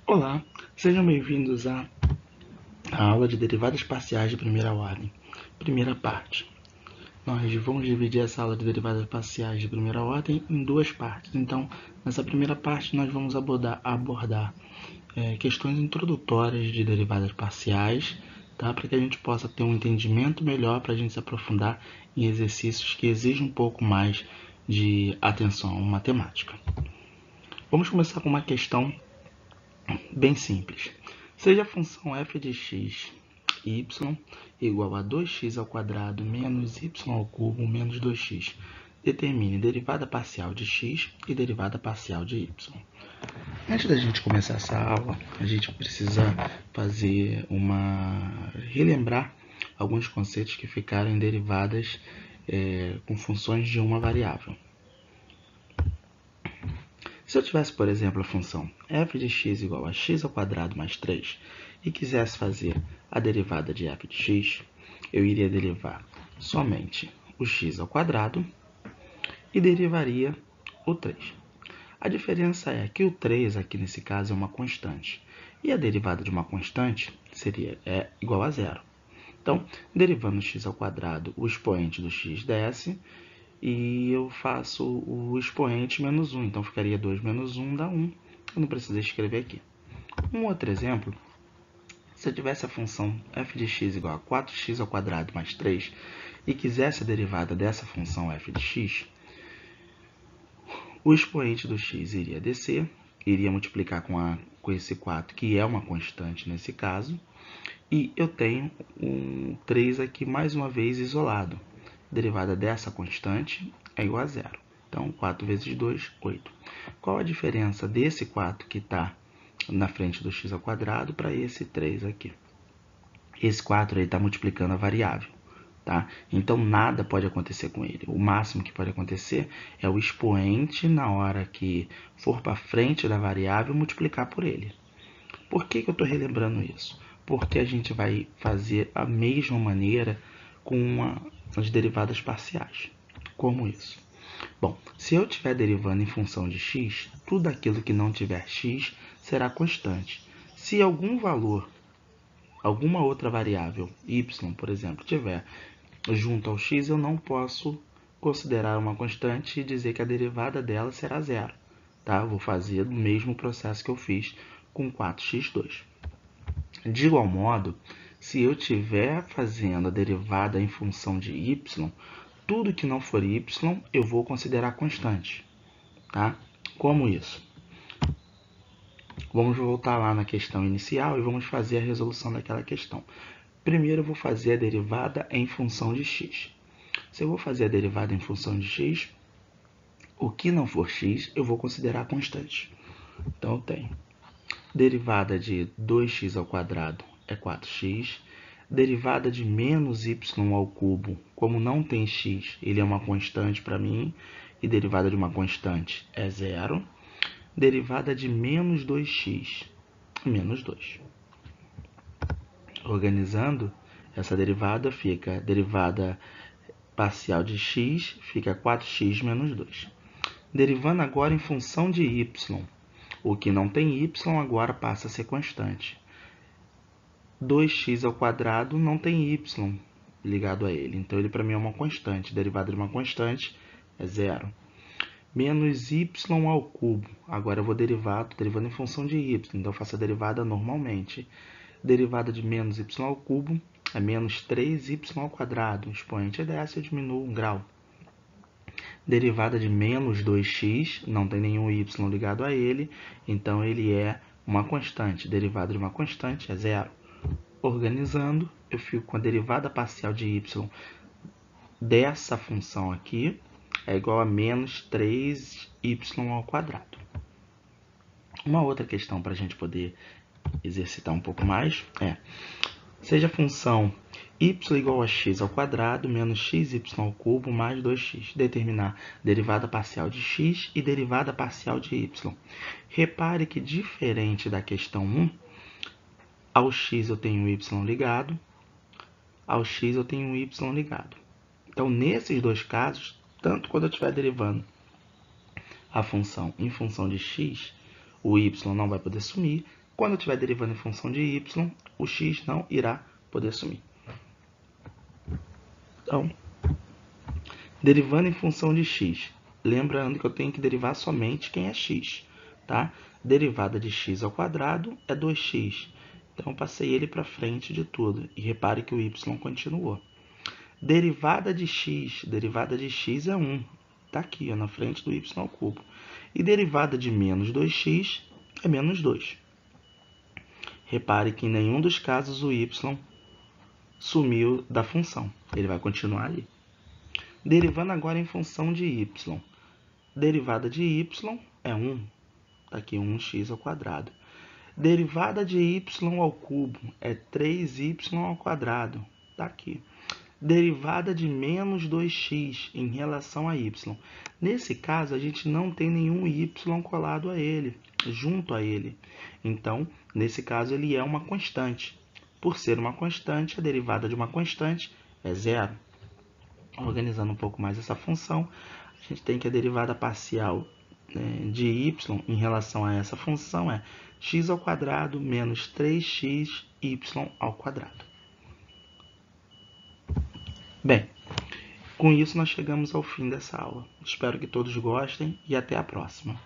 Olá, sejam bem-vindos à aula de derivadas parciais de primeira ordem, primeira parte. Nós vamos dividir essa aula de derivadas parciais de primeira ordem em duas partes. Então, nessa primeira parte, nós vamos abordar questões introdutórias de derivadas parciais, tá? Para que a gente possa ter um entendimento melhor, para a gente se aprofundar em exercícios que exigem um pouco mais de atenção matemática. Vamos começar com uma questão bem simples. Seja a função f de x y igual a 2x ao quadrado menos y ao cubo menos 2x. Determine derivada parcial de x e derivada parcial de y. Antes da gente começar essa aula, a gente precisa relembrar alguns conceitos que ficaram em derivadas com funções de uma variável. Se eu tivesse, por exemplo, a função f de x igual a x ao quadrado mais 3 e quisesse fazer a derivada de f de x, eu iria derivar somente o x ao quadrado e derivaria o 3. A diferença é que o 3 aqui nesse caso é uma constante, e a derivada de uma constante seria igual a zero. Então, derivando x ao quadrado, o expoente do x desce, e eu faço o expoente menos 1, então ficaria 2 menos 1 dá 1, eu não precisei escrever aqui. Um outro exemplo, se eu tivesse a função f de x igual a 4x ao quadrado mais 3 e quisesse a derivada dessa função f de x, o expoente do x iria descer, iria multiplicar com esse 4, que é uma constante nesse caso, e eu tenho um 3 aqui mais uma vez isolado. A derivada dessa constante é igual a zero. Então, 4 vezes 2, 8. Qual a diferença desse 4 que está na frente do x ao quadrado para esse 3 aqui? Esse 4 está multiplicando a variável. Tá? Então, nada pode acontecer com ele. O máximo que pode acontecer é o expoente, na hora que for para frente da variável, multiplicar por ele. Por que eu estou relembrando isso? Porque a gente vai fazer a mesma maneira com as derivadas parciais. Como isso? Bom, se eu estiver derivando em função de x, tudo aquilo que não tiver x será constante. Se algum valor, alguma outra variável, y, por exemplo, tiver junto ao x, eu não posso considerar uma constante e dizer que a derivada dela será zero. Tá? Vou fazer o mesmo processo que eu fiz com 4x2. De igual modo, se eu estiver fazendo a derivada em função de y, tudo que não for y eu vou considerar constante. Tá? Como isso? Vamos voltar lá na questão inicial e vamos fazer a resolução daquela questão. Primeiro eu vou fazer a derivada em função de x. Se eu vou fazer a derivada em função de x, o que não for x eu vou considerar constante. Então eu tenho derivada de 2x ao quadrado é 4x. Derivada de menos y ao cubo, como não tem x, ele é uma constante para mim, e derivada de uma constante é zero. Derivada de menos 2x, menos 2. Organizando, essa derivada fica, derivada parcial de x, fica 4x menos 2. Derivando agora em função de y, o que não tem y agora passa a ser constante. 2x ao quadrado não tem y ligado a ele, então ele para mim é uma constante. Derivada de uma constante é zero. Menos y ao cubo. Agora eu vou derivar, estou derivando em função de y, então eu faço a derivada normalmente. Derivada de menos y ao cubo é menos 3y ao quadrado. O expoente é dessa, eu diminuo 1 grau. Derivada de menos 2x, não tem nenhum y ligado a ele, então ele é uma constante. Derivada de uma constante é zero. Organizando, eu fico com a derivada parcial de y dessa função aqui, é igual a menos 3y ao quadrado. Uma outra questão para a gente poder exercitar um pouco mais é, seja a função y igual a x ao quadrado menos xy ao cubo mais 2x. Determinar derivada parcial de x e derivada parcial de y. Repare que, diferente da questão 1, ao x eu tenho y ligado, ao x eu tenho y ligado. Então, nesses dois casos, tanto quando eu estiver derivando a função em função de x, o y não vai poder sumir, Quando eu estiver derivando em função de y, o x não irá poder sumir. Então, derivando em função de x, lembrando que eu tenho que derivar somente quem é x, tá? Derivada de x ao quadrado é 2x. Então, eu passei ele para frente de tudo. E repare que o y continuou. Derivada de x é 1. Está aqui, ó, na frente do y ao cubo. E derivada de menos 2x é menos 2. Repare que em nenhum dos casos o y sumiu da função. Ele vai continuar ali. Derivando agora em função de y. Derivada de y é 1. Está aqui 1x ao quadrado. Derivada de y ao cubo é 3y ao quadrado. Está aqui. Derivada de menos 2x em relação a y. Nesse caso, a gente não tem nenhum y colado a ele, junto a ele. Então, nesse caso, ele é uma constante. Por ser uma constante, a derivada de uma constante é zero. Organizando um pouco mais essa função, a gente tem que a derivada parcial de y em relação a essa função é x ao quadrado menos 3xy ao quadrado. Bem, com isso nós chegamos ao fim dessa aula. Espero que todos gostem e até a próxima.